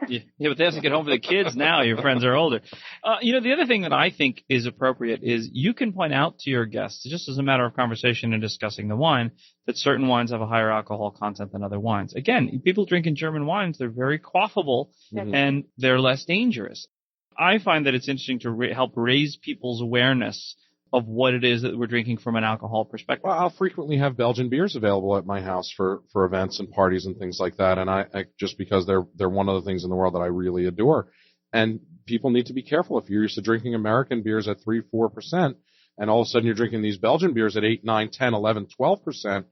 Yeah, but they have to get home for the kids now. Your friends are older. The other thing that I think is appropriate is you can point out to your guests, just as a matter of conversation and discussing the wine, that certain wines have a higher alcohol content than other wines. Again, people drinking German wines, they're very quaffable and they're less dangerous. I find that it's interesting to help raise people's awareness of what it is that we're drinking from an alcohol perspective. Well, I'll frequently have Belgian beers available at my house for events and parties and things like that, and I just because they're one of the things in the world that I really adore. And people need to be careful. If you're used to drinking American beers at 3-4%, and all of a sudden you're drinking these Belgian beers at 8, 9, 10, 11, 12%,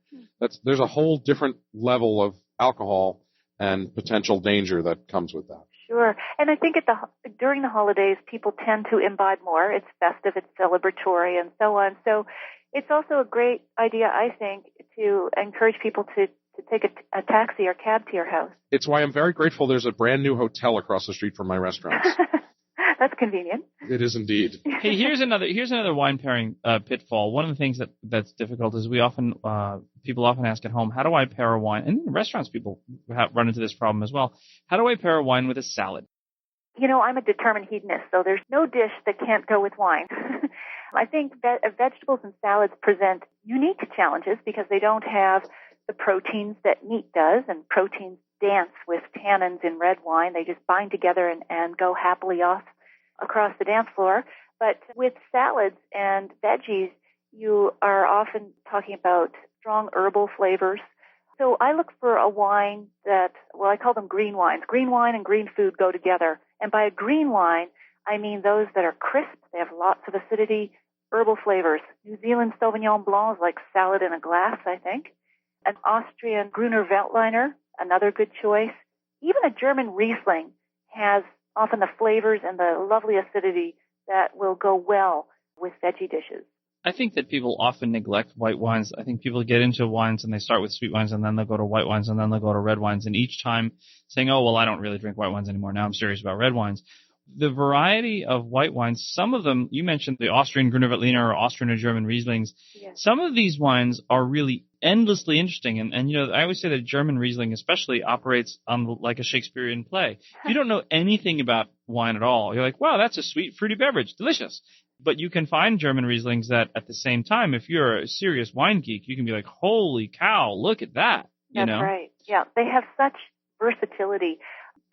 there's a whole different level of alcohol and potential danger that comes with that. Sure. And I think during the holidays, people tend to imbibe more. It's festive, it's celebratory, and so on. So it's also a great idea, I think, to encourage people to take a taxi or cab to your house. It's why I'm very grateful there's a brand new hotel across the street from my restaurants. That's convenient. It is indeed. Hey, here's another wine pairing pitfall. One of the things that's difficult is people often ask at home, how do I pair a wine? And in restaurants, people run into this problem as well. How do I pair a wine with a salad? I'm a determined hedonist, so there's no dish that can't go with wine. I think vegetables and salads present unique challenges because they don't have the proteins that meat does, and proteins dance with tannins in red wine. They just bind together and go happily off across the dance floor. But with salads and veggies, you are often talking about strong herbal flavors. So I look for a wine I call them green wines. Green wine and green food go together. And by a green wine, I mean those that are crisp, they have lots of acidity, herbal flavors. New Zealand Sauvignon Blanc is like salad in a glass, I think. An Austrian Gruner Veltliner, another good choice. Even a German Riesling has often the flavors and the lovely acidity that will go well with veggie dishes. I think that people often neglect white wines. I think people get into wines and they start with sweet wines and then they'll go to white wines and then they'll go to red wines. And each time saying, oh, well, I don't really drink white wines anymore. Now I'm serious about red wines. The variety of white wines, some of them, you mentioned the Austrian Gruner Veltliner or Austrian or German Rieslings. Yes. Some of these wines are really endlessly interesting. And I always say that German Riesling especially operates on like a Shakespearean play. If you don't know anything about wine at all, you're like, wow, that's a sweet, fruity beverage. Delicious. But you can find German Rieslings that at the same time, if you're a serious wine geek, you can be like, holy cow, look at that. That's right. Yeah, they have such versatility.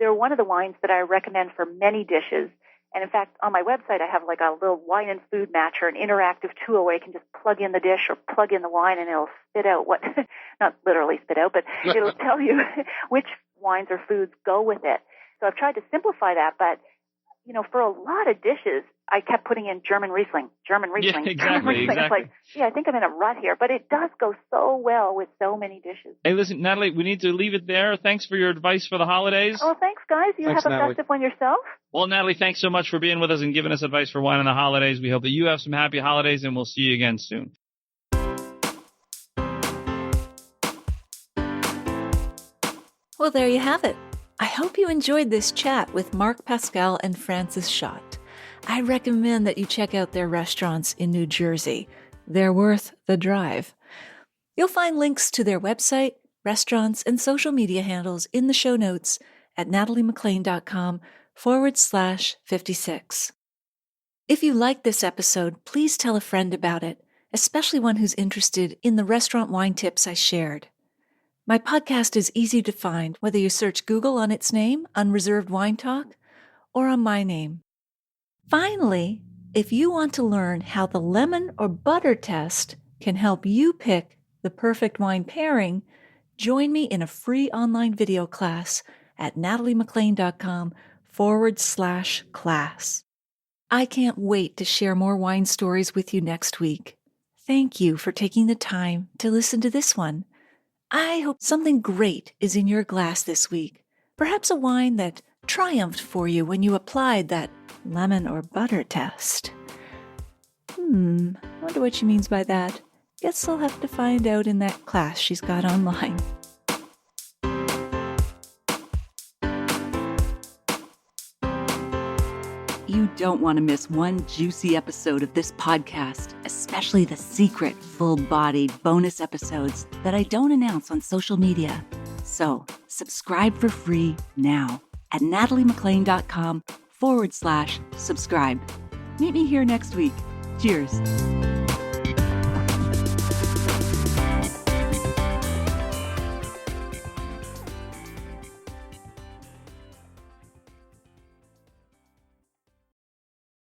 They're one of the wines that I recommend for many dishes. And in fact, on my website, I have like a little wine and food matcher, an interactive tool where you can just plug in the dish or plug in the wine and it'll spit out what, not literally spit out, but it'll tell you which wines or foods go with it. So I've tried to simplify that, but, you know, for a lot of dishes, I kept putting in German Riesling. Yeah, exactly, German Riesling. exactly. It's like, yeah, I think I'm in a rut here, but it does go so well with so many dishes. Hey, listen, Natalie, we need to leave it there. Thanks for your advice for the holidays. Oh, thanks, guys. Thanks, have a Natalie. festive one yourself. Well, Natalie, thanks so much for being with us and giving us advice for wine on the holidays. We hope that you have some happy holidays, and we'll see you again soon. Well, there you have it. I hope you enjoyed this chat with Mark Pascal and Francis Schott. I recommend that you check out their restaurants in New Jersey. They're worth the drive. You'll find links to their website, restaurants, and social media handles in the show notes at nataliemclean.com/56. If you liked this episode, please tell a friend about it, especially one who's interested in the restaurant wine tips I shared. My podcast is easy to find whether you search Google on its name, Unreserved Wine Talk, or on my name. Finally, if you want to learn how the lemon or butter test can help you pick the perfect wine pairing, join me in a free online video class at nataliemclean.com/class. I can't wait to share more wine stories with you next week. Thank you for taking the time to listen to this one. I hope something great is in your glass this week. Perhaps a wine that triumphed for you when you applied that lemon or butter test. Wonder what she means by that. Guess I'll have to find out in that class she's got online. You don't want to miss one juicy episode of this podcast, especially the secret, full-bodied bonus episodes that I don't announce on social media. So, subscribe for free now at nataliemclean.com/subscribe. Meet me here next week. Cheers.